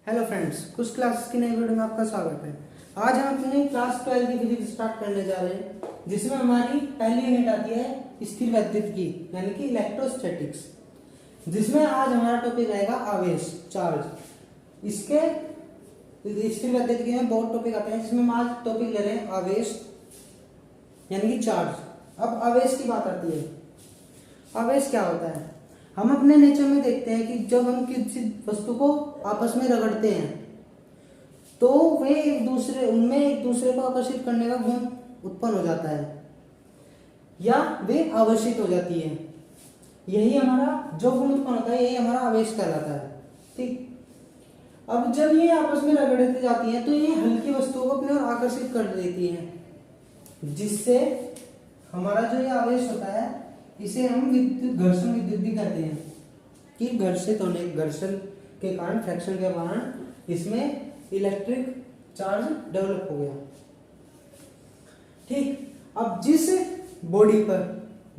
Hello friends, कुछ classes की नई वीडियो में आपका स्वागत है। आज हम अपनी क्लास 12 की फिजिक्स स्टार्ट करने जा रहे हैं, जिसमें हमारी पहली यूनिट आती है स्थिर वैद्युतिकी यानी कि इलेक्ट्रोस्टैटिक्स, जिसमें आज हमारा टॉपिक रहेगा आवेश, चार्ज। इसके स्थिर वैद्युतिकी में बहुत टॉपिक आते हैं, जिसमें हम आज टॉपिक ले रहे हैं आवेश यानी कि चार्ज। अब आवेश की बात आती है। आवेश क्या होता है? हम अपने नेचर में देखते हैं कि जब हम किसी वस्तु को आपस में रगड़ते हैं तो वे उनमें एक दूसरे को आकर्षित करने का गुण उत्पन्न हो जाता है या वे आवर्षित हो जाती है। यही हमारा जो गुण उत्पन्न होता है, यही हमारा आवेश कहलाता है। ठीक। अब जब ये आपस में रगड़ती जाती हैं तो ये हल्की वस्तुओं को अपने ओर आकर्षित कर देती हैं, जिससे हमारा जो ये आवेश होता है इसे हम घर्षण विद्युत भी कहते हैं कि घर्षण के कारण, फ्रैक्शन के कारण इसमें इलेक्ट्रिक चार्ज डेवलप हो गया। ठीक। अब जिस बॉडी पर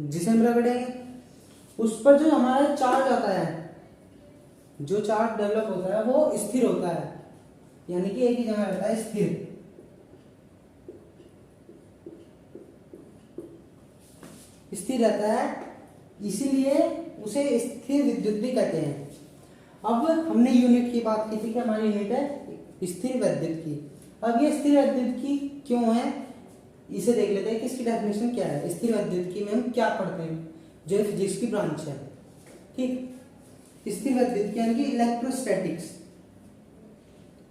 जिसे हम रगड़ेंगे उस पर जो हमारा चार्ज आता है, जो चार्ज डेवलप होता है वो स्थिर होता है, यानी कि एक ही जगह रहता है, स्थिर। स्थिर रहता है, इसीलिए उसे स्थिर विद्युत भी कहते हैं। अब हमने यूनिट की बात की थी कि हमारी यूनिट है स्थिर वैद्युत की। अब ये स्थिर वैद्युत की क्यों है, इसे देख लेते हैं कि इसकी डेफिनेशन क्या है। स्थिर वैद्युत की में हम क्या पढ़ते हैं, जो फिजिक्स की ब्रांच है। ठीक। स्थिर वैद्युत की यानी कि इलेक्ट्रोस्टैटिक्स,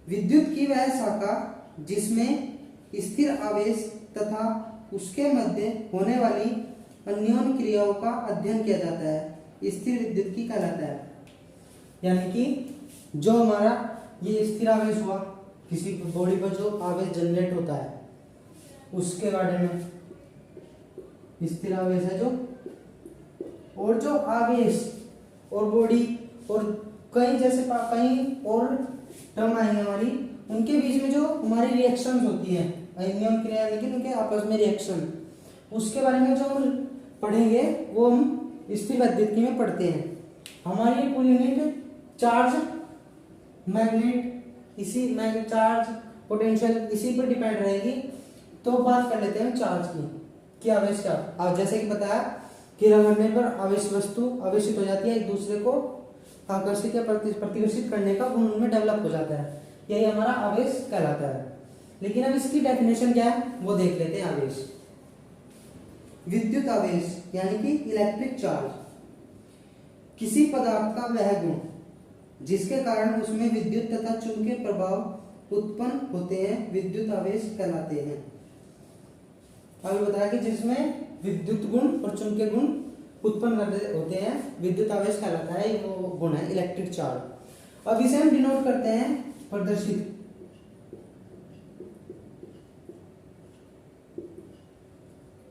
विद्युत की वह शाखा जिसमें स्थिर आवेश तथा उसके मध्य होने वाली अन्योन्य क्रियाओं का अध्ययन किया जाता है, स्थिर विद्युत की कहलाता है। यानी कि जो हमारा ये स्थिर आवेश हुआ, किसी बॉडी पर जो आवेश जनरेट होता है उसके बारे में, स्थिर आवेश है जो, और जो आवेश और बॉडी और कई जैसे कई और टर्म आएंगे हमारी, उनके बीच में जो हमारी रिएक्शंस होती है, अन्योन्य क्रिया यानी कि उनके आपस में रिएक्शन, उसके बारे में जो हम पढ़ेंगे वो हम स्थिर वैद्युतिकी में पढ़ते हैं। हमारी पूरी unit charge, magnet, charge, potential इसी पर डिपेंड रहेगी। तो बात कर लेते हैं चार्ज की कि आवेश क्या। अब जैसे कि बताया कि रगड़ने पर आवेश वस्तु आवेशित हो जाती है, एक दूसरे को आकर्षित या प्रतिकर्षित करने का गुण उनमें डेवलप हो जाता है, यही हमारा आवेश कहलाता है। लेकिन अब इसकी डेफिनेशन क्या है वो देख लेते हैं। आवेश, विद्युत आवेश यानी कि इलेक्ट्रिक चार्ज, किसी पदार्थ का वह गुण जिसके कारण उसमें विद्युत तथा चुंबकीय प्रभाव उत्पन्न होते हैं, विद्युत आवेश कहलाते हैं। अभी बताया कि जिसमें विद्युत गुण और चुंबकीय गुण उत्पन्न होते हैं, विद्युत आवेश कहलाता है, वो गुण है इलेक्ट्रिक चार्ज। अब इसे हम डिनोट करते हैं प्रदर्शित,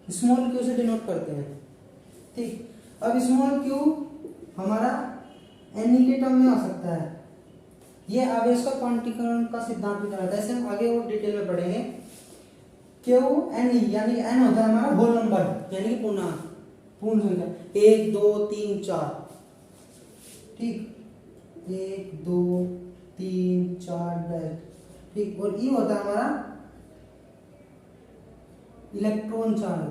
स्मॉल क्यू से डिनोट करते हैं। ठीक। अब स्मॉल क्यू हमारा एनी के टर्म में आ सकता है। यह आवेश का क्वांटीकरण का सिद्धांत भी कहलाता है, इसे हम आगे और डिटेल में पढ़ेंगे। क्यू एन ई यानी एन होता है हमारा होल नंबर यानी कि पूर्ण संख्या, 1 2 3 4। ठीक। 1 2 3 4। ठीक। और ई होता है हमारा इलेक्ट्रॉन चार्ज,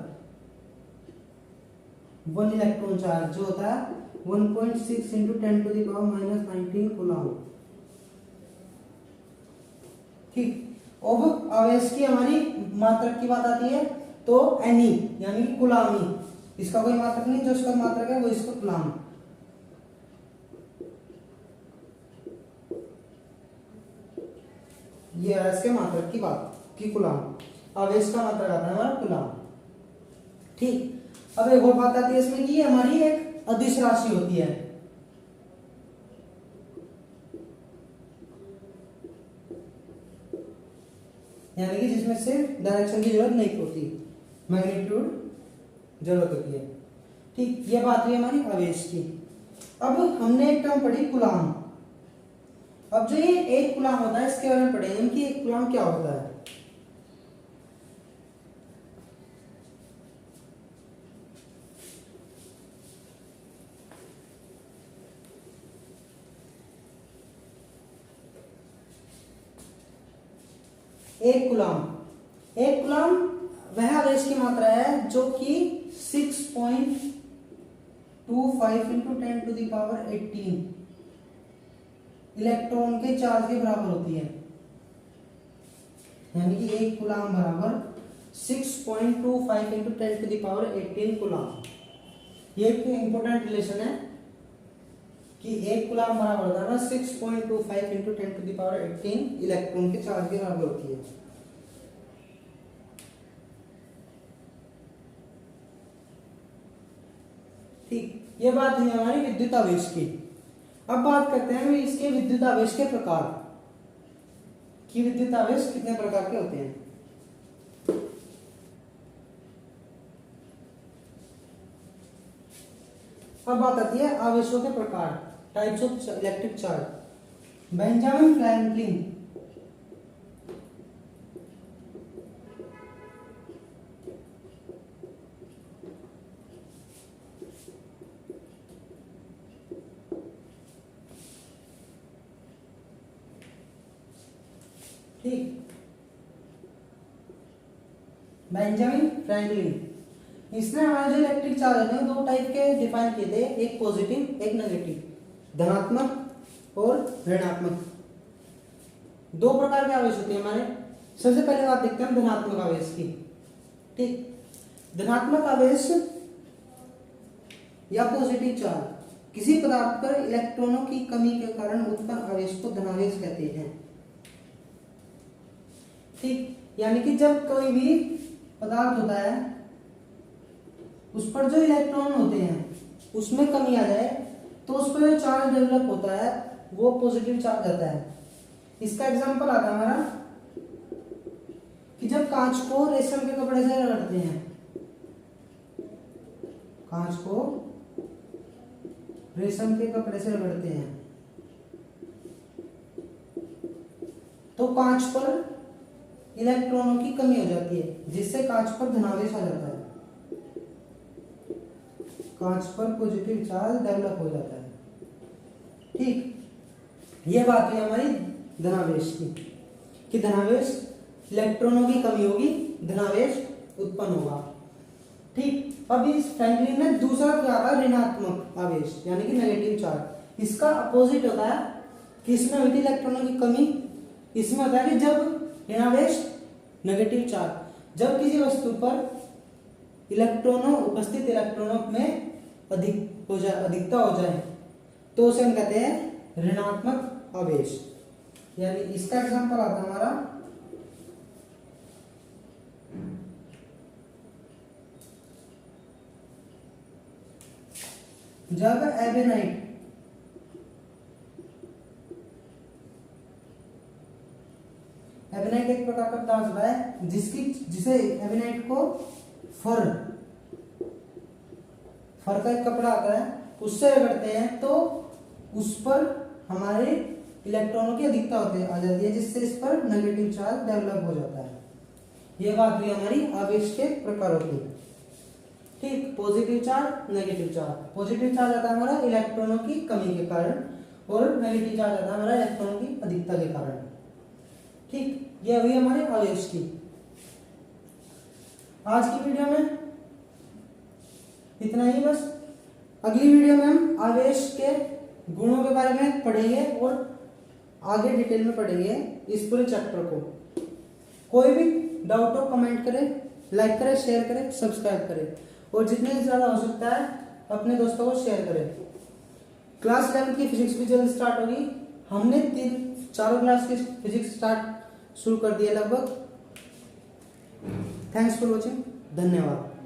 1 इलेक्ट्रॉन चार्ज जो होता है 1.6 इंटू 10⁻⁻19 कूलम। ठीक। अब आवेश की हमारी मात्रक की बात आती है तो एनी यानी कि कुलामी, इसका कोई मात्रक नहीं, जो इसका मात्रक है वो इसका कूलम। ये है इसके मात्रक की बात कि कूलम, आवेश का मात्रक आता है हमारा कूलम। ठीक। अब एक और बात आती है इसमें कि हमारी एक अदिश राशि होती है, यानी कि जिसमें सिर्फ डायरेक्शन की जरूरत नहीं होती, मैग्नीट्यूड जरूरत होती है। ठीक। ये बात हुई हमारी आवेश की। अब हमने एक टर्म पढ़ी कूलम। अब जो ये एक कूलम होता है इसके बारे में पढ़ेंगे कि एक कूलम क्या होता है। 1 कूलम वह आवेश की मात्रा है जो कि 6.25 इंटू 10⁻18 इलेक्ट्रॉन के चार्ज के बराबर होती है। यानी कि 1 कूलम बराबर 6.25 इंटू 10⁻18 कूलम। ये एक इंपॉर्टेंट रिलेशन है कि 1 कूलम बराबर होता है ना 6.25 इंटू 10⁻18 इलेक्ट्रॉन के चार्ज के बराबर होती है। ठीक, ये बात है हमारी विद्युत आवेश की। अब बात करते हैं इसके विद्युत आवेश के प्रकार कि विद्युत आवेश कितने प्रकार के होते हैं। अब बात आती है आवेशों के प्रकार, types of electric charge. Benjamin Franklin Benjamin Franklin इसने हमारे जो इलेक्ट्रिक चार्ज है 2 टाइप के डिफाइन किए थे, एक पॉजिटिव एक नेगेटिव, धनात्मक और ऋणात्मक। 2 प्रकार के आवेश होते हैं हमारे। सबसे पहले बात देखते हैं धनात्मक आवेश की। ठीक, धनात्मक आवेश या पॉजिटिव चार्ज किसी पदार्थ पर इलेक्ट्रॉनों की कमी के कारण उत्पन्न आवेश को धनावेश कहते हैं। ठीक, यानी कि जब कोई भी पदार्थ होता है उस पर जो इलेक्ट्रॉन होते हैं उसमें कमी आ जाए तो उस पर जो चार्ज डेवलप होता है वो पॉजिटिव चार्ज आता है। इसका एग्जांपल आता है हमारा कि जब कांच को रेशम के कपड़े से रगड़ते हैं, कांच को रेशम के कपड़े से रगड़ते हैं तो कांच पर इलेक्ट्रॉनों की कमी हो जाती है जिससे कांच पर धनावेश आ जाता है, कांच पर पॉजिटिव चार्ज डेवलप हो जाता है। ठीक, यह बात है हमारी धनावेश की कि धनावेश इलेक्ट्रॉनों की कमी होगी, धनावेश उत्पन्न होगा। ठीक, अब इस फ्रैंकलिन ने दूसरा क्या था, ऋणात्मक आवेश यानी कि नेगेटिव चार्ज। इसका अपोजिट होता है कि इसमें होती है इलेक्ट्रॉनों की कमी, इसमें होता है कि जब ऋणावेश नेगेटिव चार्ज, जब किसी वस्तु पर उपस्थित इलेक्ट्रॉनों में अधिकता हो जाए तो उसे हम कहते हैं ऋणात्मक आवेश। यानी इसका एग्जांपल आता है हमारा जब एबेनाइट एक प्रकार का पदार्थ होता है जिसे एबेनाइट को फर का एक कपड़ा आता है उससे रगड़ते हैं तो उस पर हमारे इलेक्ट्रॉनों की अधिकता आ जाती है जिससे इस पर नेगेटिव चार्ज डेवलप हो जाता है। यह बात भी हमारी आवेश के प्रकारों की। ठीक, positive charge negative charge. Positive charge आता है हमारा इलेक्ट्रॉनों की कमी के कारण और नेगेटिव चार्ज आता है हमारा इलेक्ट्रॉनों की अधिकता के कारण। ठीक, यह हुई हमारे आवेश की। आज की वीडियो में इतना ही बस। अगली वीडियो में हम आवेश के गुणों के बारे में पढ़ेंगे और आगे डिटेल में पढ़ेंगे इस पूरे चैप्टर को। कोई भी डाउट हो कमेंट करें, लाइक करें, शेयर करें, सब्सक्राइब करें और जितने ज्यादा हो सकता है अपने दोस्तों को शेयर करें। क्लास 11 की फिजिक्स भी जल्द स्टार्ट होगी। हमने 4 क्लास की फिजिक्स स्टार्ट शुरू कर दिया लगभग। थैंक्स फॉर वॉचिंग, धन्यवाद।